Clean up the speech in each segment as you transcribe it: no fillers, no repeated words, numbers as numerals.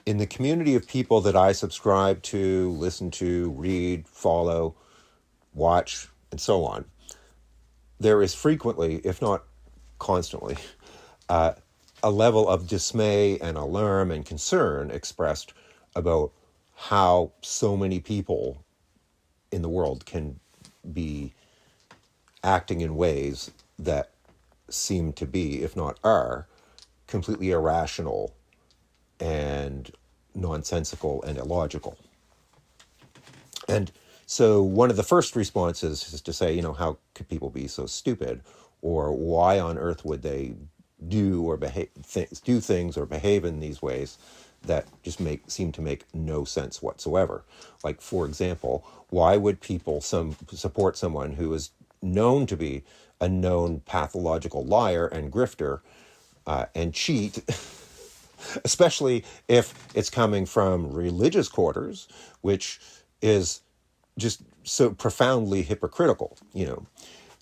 in the community of people that I subscribe to, listen to, read, follow, watch, and so on, there is frequently, if not constantly, a level of dismay and alarm and concern expressed about how so many people in the world can be acting in ways that seem to be, if not are, completely irrational and nonsensical and illogical. And so one of the first responses is to say, how could people be so stupid? Or why on earth would they do or do things or behave in these ways that just seem to make no sense whatsoever? Like, for example, why would people support someone who is known to be a known pathological liar and grifter and cheat, especially if it's coming from religious quarters, which is just so profoundly hypocritical,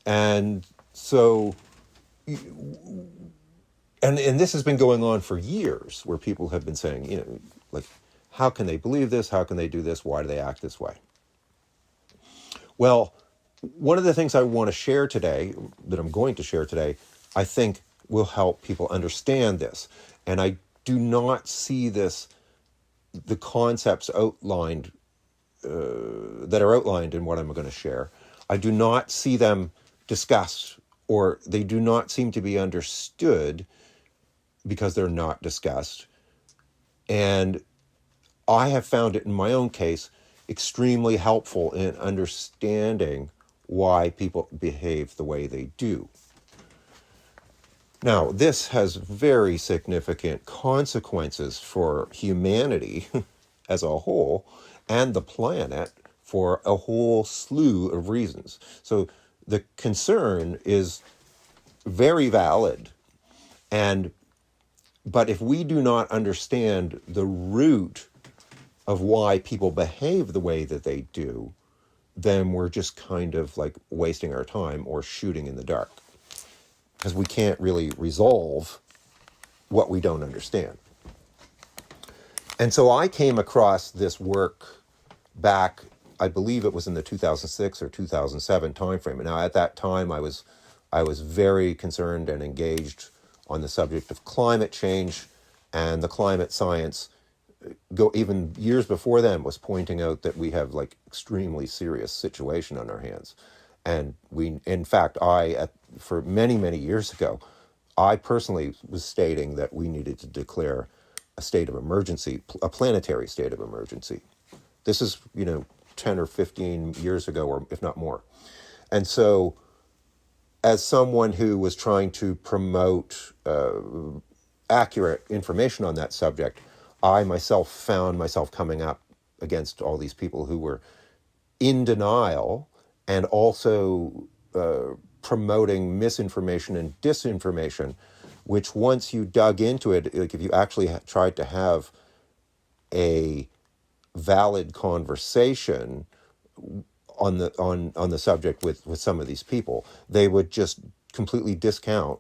And so, and this has been going on for years, where people have been saying, like, how can they believe this? How can they do this? Why do they act this way? Well, one of the things I want to share today, that I'm going to share today, I think will help people understand this. And I do not see the concepts outlined, that are outlined in what I'm going to share. I do not see them discussed, or they do not seem to be understood because they're not discussed. And I have found it in my own case extremely helpful in understanding why people behave the way they do. Now, this has very significant consequences for humanity as a whole and the planet for a whole slew of reasons. So the concern is very valid, but if we do not understand the root of why people behave the way that they do, then we're just kind of like wasting our time or shooting in the dark, because we can't really resolve what we don't understand. And so I came across this work back, I believe it was in the 2006 or 2007 timeframe. And now at that time, I was very concerned and engaged on the subject of climate change, and the climate science, even years before then, was pointing out that we have like extremely serious situation on our hands. And in fact, for many, many years ago, I personally was stating that we needed to declare a state of emergency, a planetary state of emergency. This is, 10 or 15 years ago, or if not more. And so, as someone who was trying to promote accurate information on that subject, I myself found myself coming up against all these people who were in denial and also promoting misinformation and disinformation, which once you dug into it, like if you actually tried to have a valid conversation on the subject with some of these people, they would just completely discount,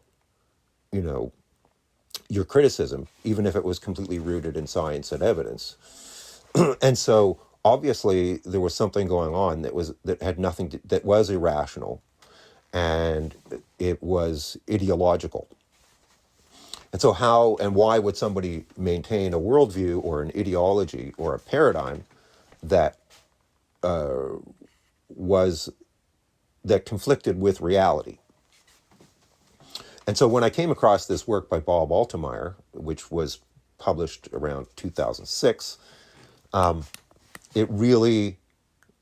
your criticism, even if it was completely rooted in science and evidence. And so obviously there was something going on that was irrational, and it was ideological. And so how and why would somebody maintain a worldview or an ideology or a paradigm that conflicted with reality? And so when I came across this work by Bob Altemeyer, which was published around 2006, it really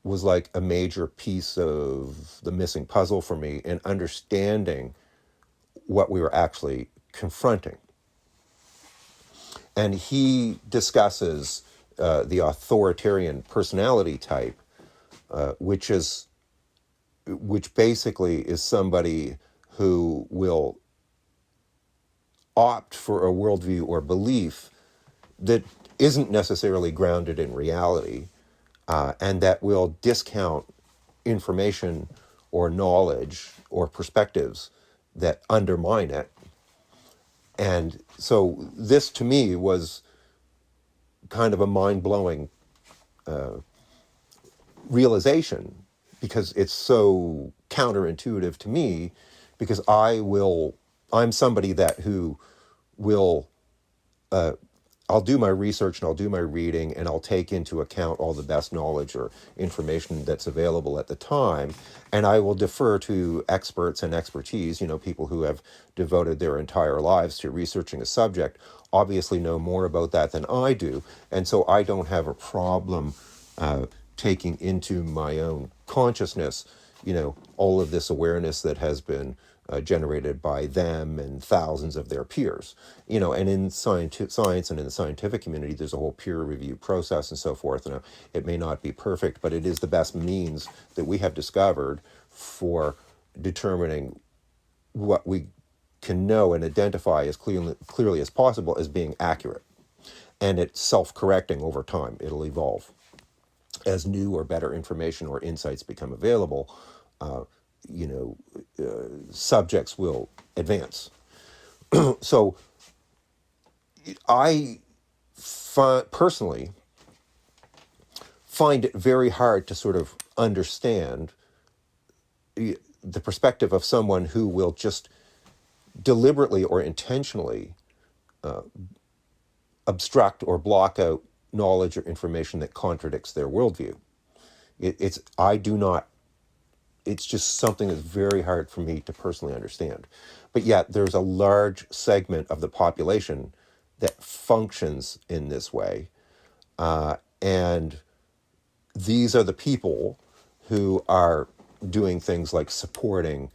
was like a major piece of the missing puzzle for me in understanding what we were actually confronting. And he discusses the authoritarian personality type, which basically is somebody who will opt for a worldview or belief that isn't necessarily grounded in reality, and that will discount information or knowledge or perspectives that undermine it. And so this to me was kind of a mind-blowing realization, because it's so counterintuitive to me, because I'm somebody who will, I'll do my research and I'll do my reading and I'll take into account all the best knowledge or information that's available at the time. And I will defer to experts and expertise, people who have devoted their entire lives to researching a subject, obviously know more about that than I do. And so I don't have a problem taking into my own consciousness, all of this awareness that has been generated by them and thousands of their peers. And in science and in the scientific community, there's a whole peer review process and so forth. And it may not be perfect, but it is the best means that we have discovered for determining what we can know and identify as clearly as possible as being accurate. And it's self-correcting over time. It'll evolve as new or better information or insights become available. Subjects will advance. So I personally find it very hard to sort of understand the perspective of someone who will just deliberately or intentionally obstruct or block out knowledge or information that contradicts their worldview. It's just something that's very hard for me to personally understand. But yet there's a large segment of the population that functions in this way. And these are the people who are doing things like supporting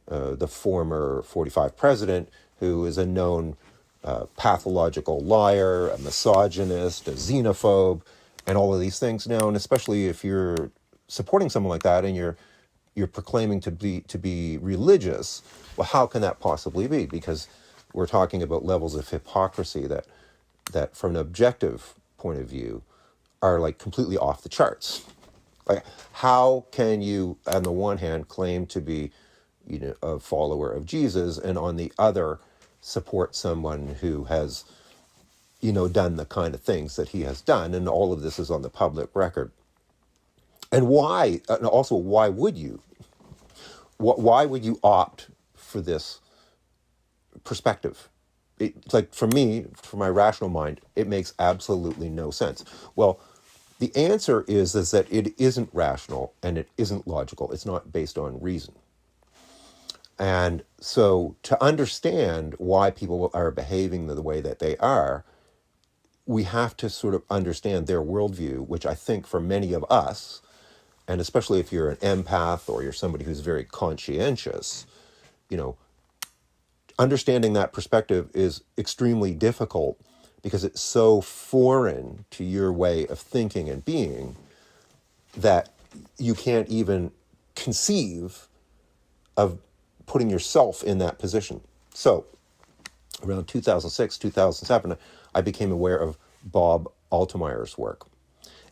the former 45 president, who is a known pathological liar, a misogynist, a xenophobe, and all of these things now. And especially if you're supporting someone like that and you're proclaiming to be religious, well, how can that possibly be? Because we're talking about levels of hypocrisy that from an objective point of view are like completely off the charts. Like, how can you, on the one hand, claim to be, a follower of Jesus, and on the other, support someone who has, done the kind of things that he has done? And all of this is on the public record. And why? And also, why would you? Why would you opt for this perspective? It's like, for me, for my rational mind, it makes absolutely no sense. Well, the answer is that it isn't rational and it isn't logical. It's not based on reason. And so to understand why people are behaving the way that they are, we have to sort of understand their worldview, which I think for many of us, and especially if you're an empath or you're somebody who's very conscientious, understanding that perspective is extremely difficult because it's so foreign to your way of thinking and being that you can't even conceive of putting yourself in that position. So around 2006, 2007, I became aware of Bob Altemeyer's work.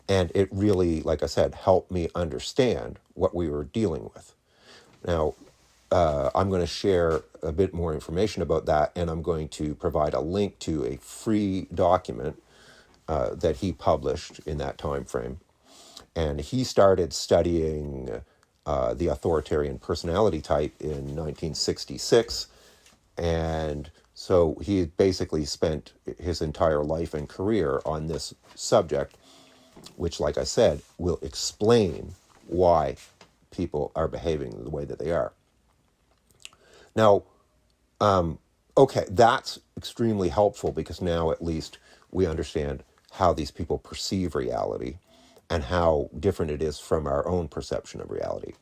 And it really, like I said, helped me understand what we were dealing with. Now, I'm going to share a bit more information about that, and I'm going to provide a link to a free document that he published in that time frame. And he started studying the authoritarian personality type in 1966. And so he basically spent his entire life and career on this subject, which, like I said, will explain why people are behaving the way that they are. Now, okay, that's extremely helpful because now at least we understand how these people perceive reality and how different it is from our own perception of reality.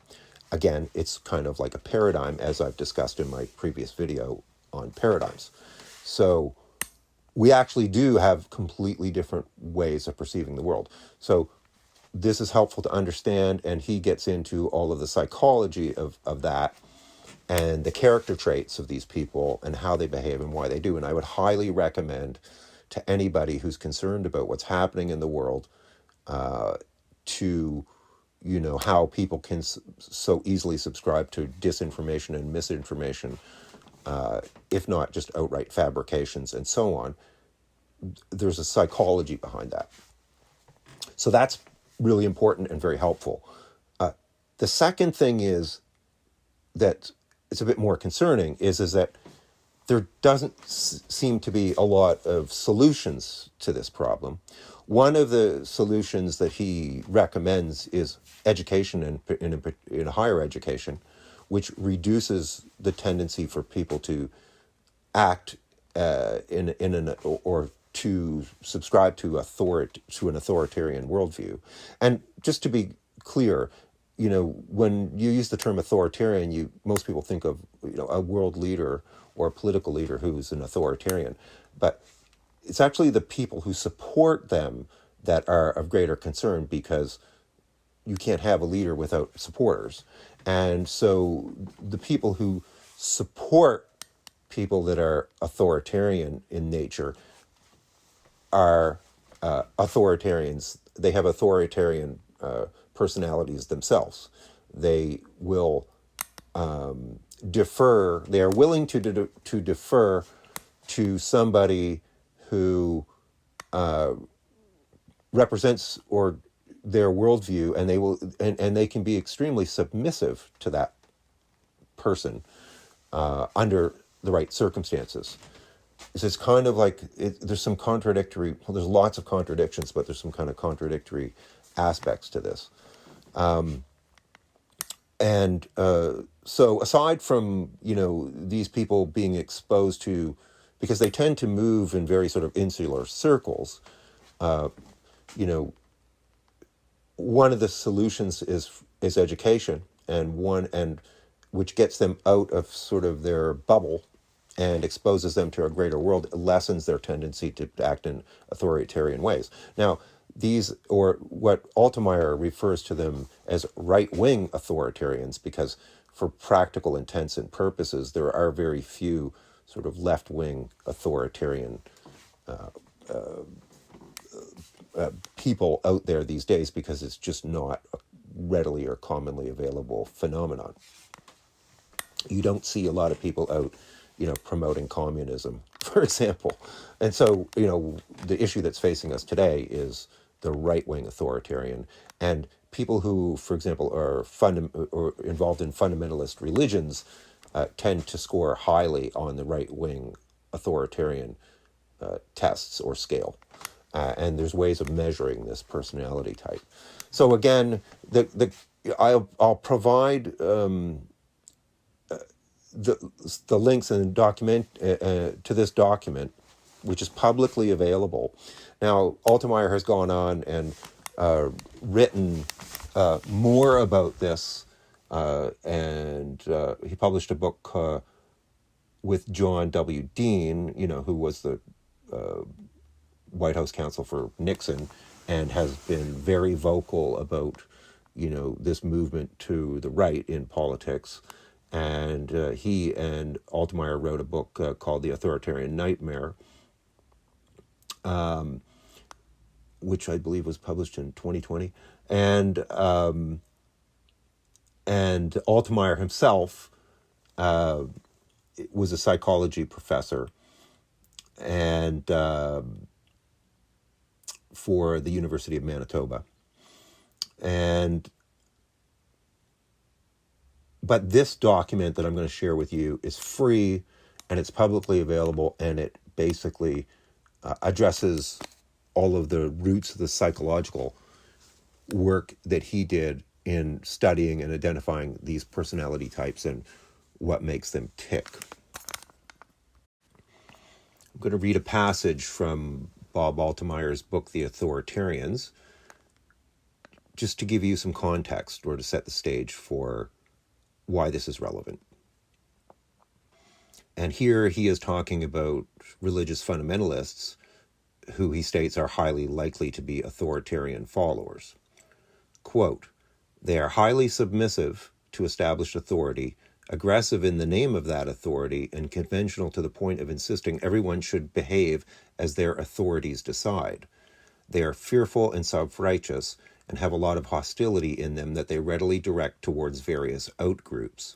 Again, it's kind of like a paradigm, as I've discussed in my previous video on paradigms. So we actually do have completely different ways of perceiving the world. So this is helpful to understand, and he gets into all of the psychology of that and the character traits of these people and how they behave and why they do. And I would highly recommend to anybody who's concerned about what's happening in the world to, how people can so easily subscribe to disinformation and misinformation, if not just outright fabrications and so on. there's a psychology behind that. So that's really important and very helpful. The second thing is that it's a bit more concerning is that there doesn't seem to be a lot of solutions to this problem. One of the solutions that he recommends is education in higher education, which reduces the tendency for people to act or to subscribe to an authoritarian worldview. And just to be clear, when you use the term authoritarian, most people think of a world leader or a political leader who's an authoritarian, but it's actually the people who support them that are of greater concern, because you can't have a leader without supporters. And so the people who support people that are authoritarian in nature are authoritarians. They have authoritarian personalities themselves. They will defer. They are willing to defer to somebody who represents or their worldview, and they can be extremely submissive to that person under the right circumstances. It's kind of like there's some contradictory. Well, there's lots of contradictions, but there's some kind of contradictory aspects to this. So aside from these people being exposed to, because they tend to move in very sort of insular circles, one of the solutions is education, and which gets them out of sort of their bubble and exposes them to a greater world. It lessens their tendency to act in authoritarian ways. Now, these, or what Altemeyer refers to them as right-wing authoritarians, because for practical intents and purposes, there are very few sort of left-wing authoritarian people out there these days, because it's just not a readily or commonly available phenomenon. You don't see a lot of people out, promoting communism, for example. And so, the issue that's facing us today is the right-wing authoritarian. And people who, for example, are or involved in fundamentalist religions tend to score highly on the right-wing authoritarian tests or scale. And there's ways of measuring this personality type. So again, I'll provide the links and document to this document, which is publicly available. Now, Altemeyer has gone on and written more about this, and he published a book with John W. Dean, who was the White House counsel for Nixon, and has been very vocal about, this movement to the right in politics. And he and Altemeyer wrote a book called The Authoritarian Nightmare, which I believe was published in 2020. And Altemeyer himself was a psychology professor and for the University of Manitoba. But this document that I'm going to share with you is free, and it's publicly available, and it basically addresses all of the roots of the psychological work that he did in studying and identifying these personality types and what makes them tick. I'm going to read a passage from Bob Altemeyer's book, The Authoritarians, just to give you some context or to set the stage for why this is relevant. And here he is talking about religious fundamentalists who he states are highly likely to be authoritarian followers. Quote, "They are highly submissive to established authority, aggressive in the name of that authority, and conventional to the point of insisting everyone should behave as their authorities decide. They are fearful and self-righteous and have a lot of hostility in them that they readily direct towards various outgroups.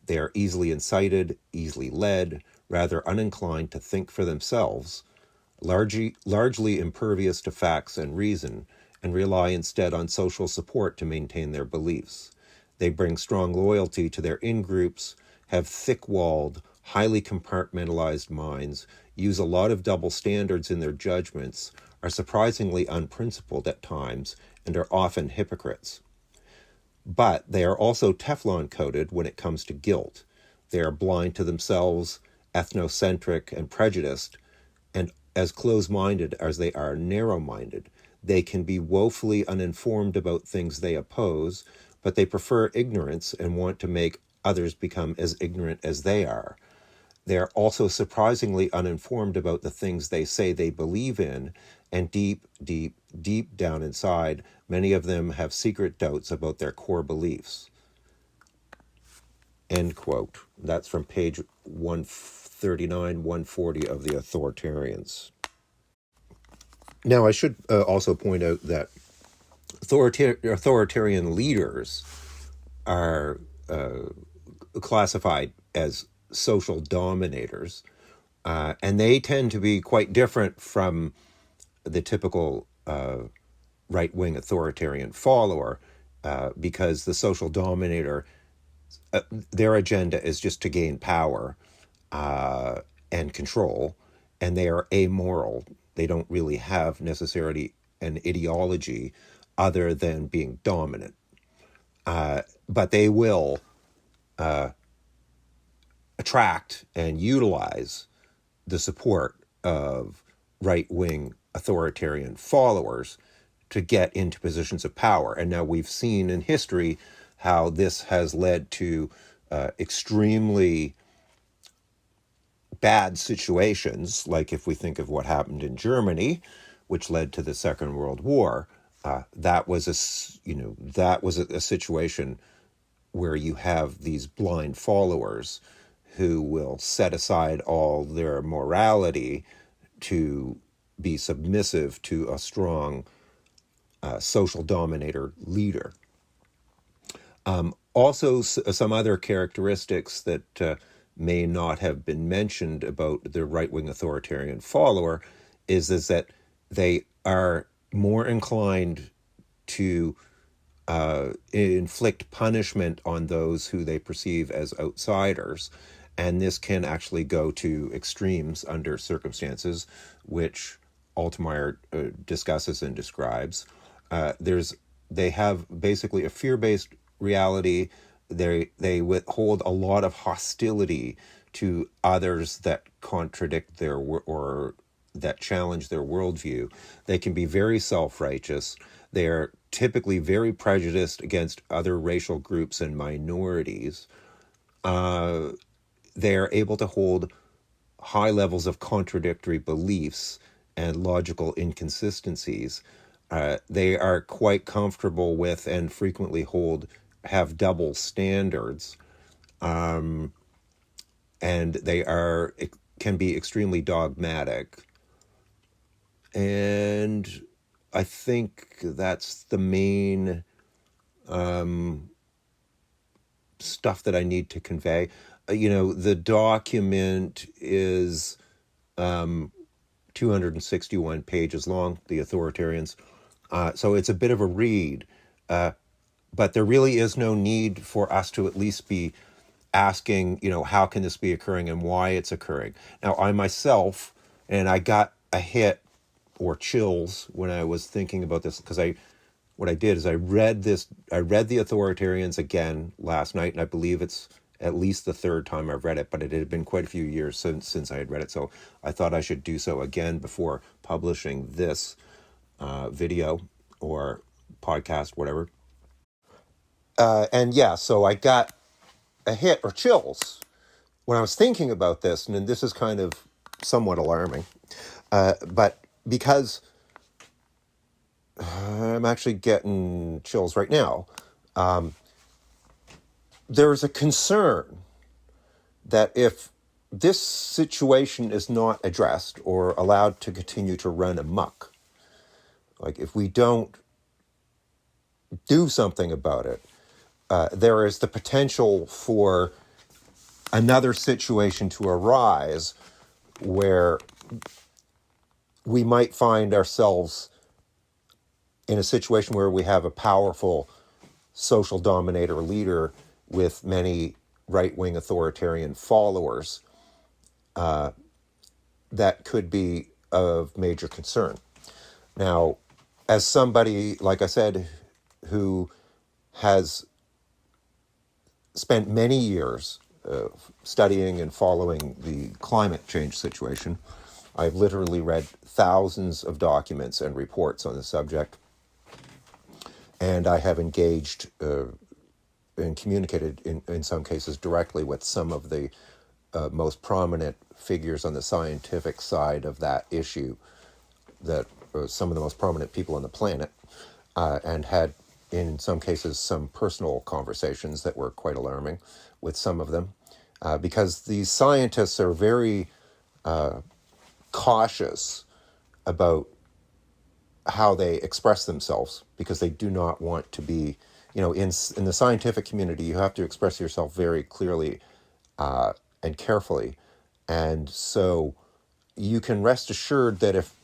They are easily incited, easily led, rather uninclined to think for themselves, largely impervious to facts and reason, and rely instead on social support to maintain their beliefs. They bring strong loyalty to their in-groups, have thick-walled, highly compartmentalized minds, use a lot of double standards in their judgments, are surprisingly unprincipled at times, and are often hypocrites. But they are also Teflon-coated when it comes to guilt. They are blind to themselves, ethnocentric, and prejudiced, and as close-minded as they are narrow-minded. They can be woefully uninformed about things they oppose, but they prefer ignorance and want to make others become as ignorant as they are. They are also surprisingly uninformed about the things they say they believe in, and deep, deep, deep down inside, many of them have secret doubts about their core beliefs. End quote. That's from page 139, 140 of the Authoritarians. Now, I should also point out that authoritarian leaders are classified as social dominators, and they tend to be quite different from the typical right-wing authoritarian follower, because the social dominator, their agenda is just to gain power and control, and they are amoral. They don't really have necessarily an ideology other than being dominant. But they will attract and utilize the support of right-wing authoritarian followers to get into positions of power. And now we've seen in history how this has led to extremely bad situations, like if we think of what happened in Germany, which led to the Second World War. That was a situation where you have these blind followers who will set aside all their morality to be submissive to a strong social dominator leader. Also, some other characteristics that may not have been mentioned about the right-wing authoritarian follower is that they are more inclined to inflict punishment on those who they perceive as outsiders. And this can actually go to extremes under circumstances, which Altemeyer discusses and describes. They have basically a fear-based reality. They withhold a lot of hostility to others that contradict their or that challenge their worldview. They can be very self-righteous. They are typically very prejudiced against other racial groups and minorities. They are able to hold high levels of contradictory beliefs and logical inconsistencies. They are quite comfortable with and frequently have double standards, and they can be extremely dogmatic. And I think that's the main stuff that I need to convey. The document is 261 pages long, the Authoritarians. So it's a bit of a read. But there really is no need for us to at least be asking, how can this be occurring and why it's occurring. Now, I myself, and I got a hit or chills when I was thinking about this, because what I did is I read the Authoritarians again last night, and I believe it's at least the third time I've read it, but it had been quite a few years since I had read it, so I thought I should do so again before publishing this video or podcast, whatever. So I got a hit or chills when I was thinking about this, and this is kind of somewhat alarming, but because I'm actually getting chills right now, there's a concern that if this situation is not addressed or allowed to continue to run amok, like if we don't do something about it, there is the potential for another situation to arise where we might find ourselves in a situation where we have a powerful social dominator leader with many right-wing authoritarian followers that could be of major concern. Now, as somebody, like I said, who has spent many years studying and following the climate change situation, I've literally read thousands of documents and reports on the subject, and I have engaged and communicated in some cases directly with some of the most prominent figures on the scientific side of that issue, that some of the most prominent people on the planet, and had, in some cases, some personal conversations that were quite alarming with some of them, because these scientists are very cautious about how they express themselves, because they do not want to be, in the scientific community, you have to express yourself very clearly and carefully. And so you can rest assured that if,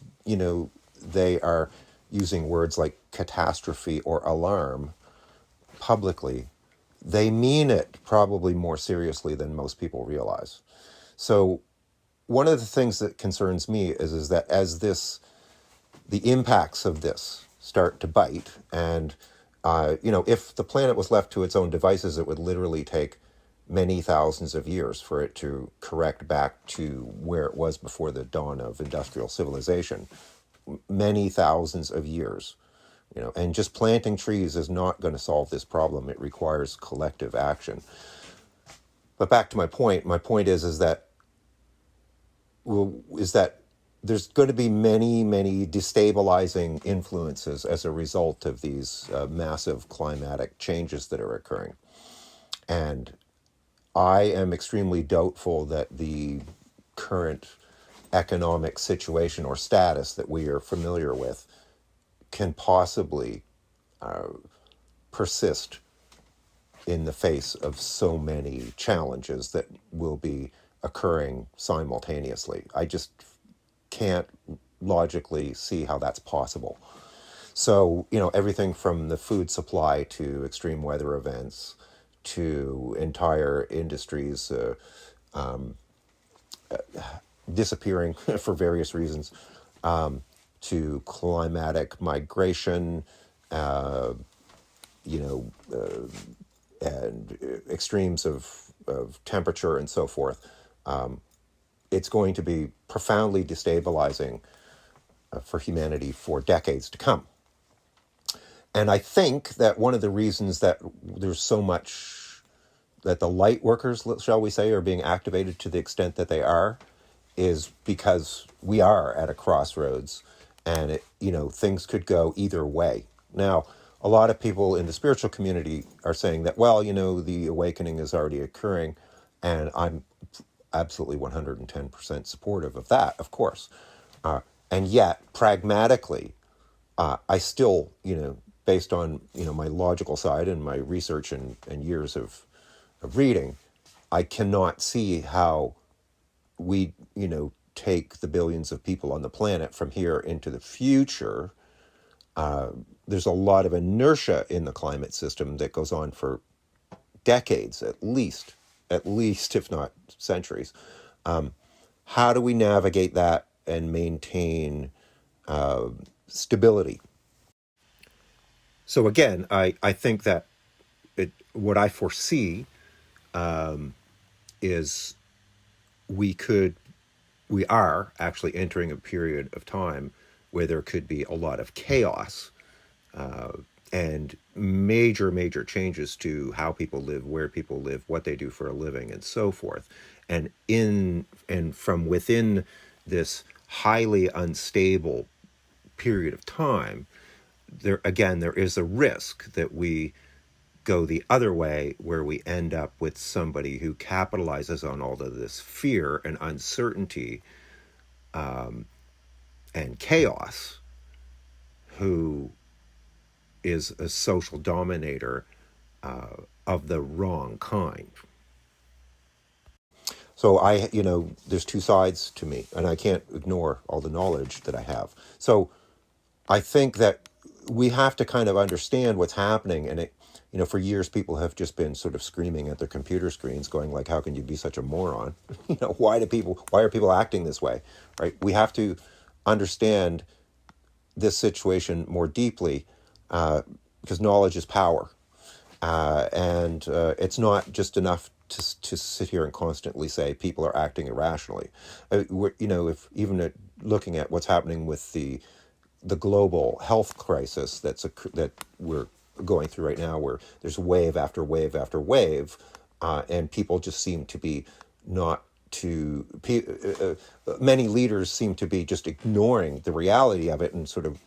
they are using words like catastrophe or alarm publicly, they mean it probably more seriously than most people realize. So one of the things that concerns me is that as the impacts of this start to bite, and if the planet was left to its own devices, it would literally take many thousands of years for it to correct back to where it was before the dawn of industrial civilization. Many thousands of years. And just planting trees is not going to solve this problem. It requires collective action. But back to my point. My point is that there's going to be many, many destabilizing influences as a result of these massive climatic changes that are occurring. And I am extremely doubtful that the current economic situation or status that we are familiar with can possibly persist in the face of so many challenges that will be occurring simultaneously. I just can't logically see how that's possible. So, everything from the food supply to extreme weather events to entire industries disappearing for various reasons, to climatic migration, and extremes of temperature and so forth. It's going to be profoundly destabilizing for humanity for decades to come. And I think that one of the reasons that there's so much that the light workers, shall we say, are being activated to the extent that they are, is because we are at a crossroads, and things could go either way. Now, a lot of people in the spiritual community are saying that, well, the awakening is already occurring, and I'm absolutely 110% supportive of that, of course. And yet, pragmatically, I still, based on, my logical side and my research and years of reading, I cannot see how we, take the billions of people on the planet from here into the future. There's a lot of inertia in the climate system that goes on for decades, at least, if not centuries. How do we navigate that and maintain stability? So again, I think that what I foresee is we are actually entering a period of time where there could be a lot of chaos and major, major changes to how people live, where people live, what they do for a living, and so forth. And from within this highly unstable period of time, there is a risk that we go the other way, where we end up with somebody who capitalizes on all of this fear and uncertainty and chaos, who is a social dominator of the wrong kind. So there's two sides to me, and I can't ignore all the knowledge that I have. So I think that we have to kind of understand what's happening, and for years people have just been sort of screaming at their computer screens, going like, "How can you be such a moron? Why are people acting this way?" Right? We have to understand this situation more deeply, because knowledge is power, and it's not just enough to sit here and constantly say people are acting irrationally. If even looking at what's happening with the global health crisis that we're going through right now, where there's wave after wave after wave, and people just seem to be not to many leaders seem to be just ignoring the reality of it and sort of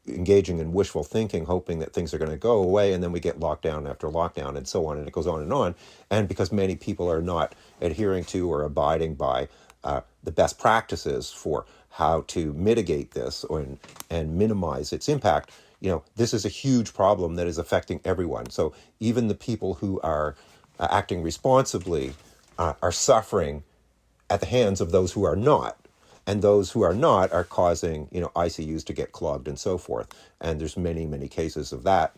engaging in wishful thinking, hoping that things are going to go away, and then we get lockdown after lockdown and so on, and it goes on and on. And because many people are not adhering to or abiding by the best practices for how to mitigate this and minimize its impact, this is a huge problem that is affecting everyone. So even the people who are acting responsibly are suffering at the hands of those who are not. And those who are not are causing, ICUs to get clogged and so forth. And there's many, many cases of that.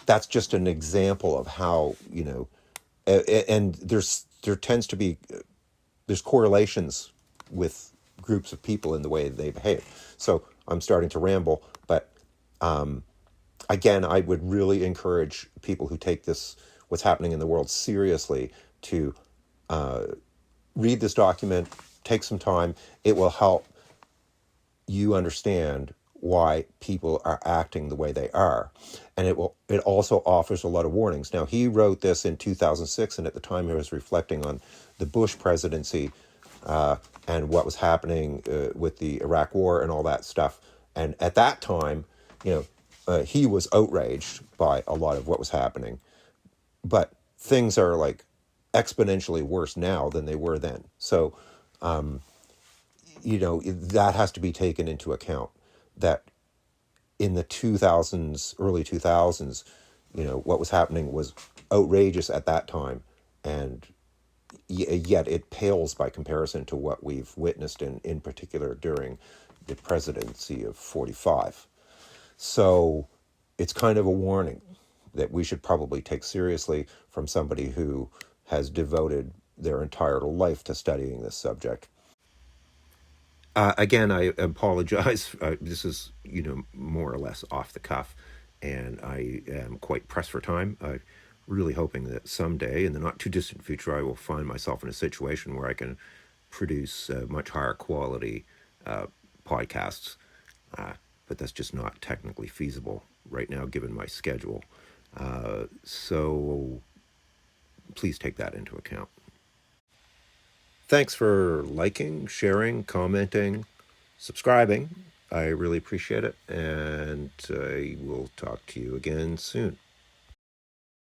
That's just an example of how, and there tends to be, there's correlations with groups of people in the way they behave. So I'm starting to ramble, but again, I would really encourage people who take what's happening in the world seriously, to read this document, take some time. It will help you understand why people are acting the way they are. And it also offers a lot of warnings. Now, he wrote this in 2006, and at the time he was reflecting on the Bush presidency, and what was happening with the Iraq war and all that stuff. And at that time, he was outraged by a lot of what was happening. But things are like exponentially worse now than they were then. So, that has to be taken into account, that in the 2000s, early 2000s, what was happening was outrageous at that time. And yet it pales by comparison to what we've witnessed in particular during the presidency of 45. So it's kind of a warning that we should probably take seriously from somebody who has devoted their entire life to studying this subject. Again, I apologize. This is, more or less off the cuff, and I am quite pressed for time. I'm really hoping that someday, in the not too distant future, I will find myself in a situation where I can produce much higher quality podcasts. But that's just not technically feasible right now, given my schedule. So please take that into account. Thanks for liking, sharing, commenting, subscribing. I really appreciate it, and I will talk to you again soon.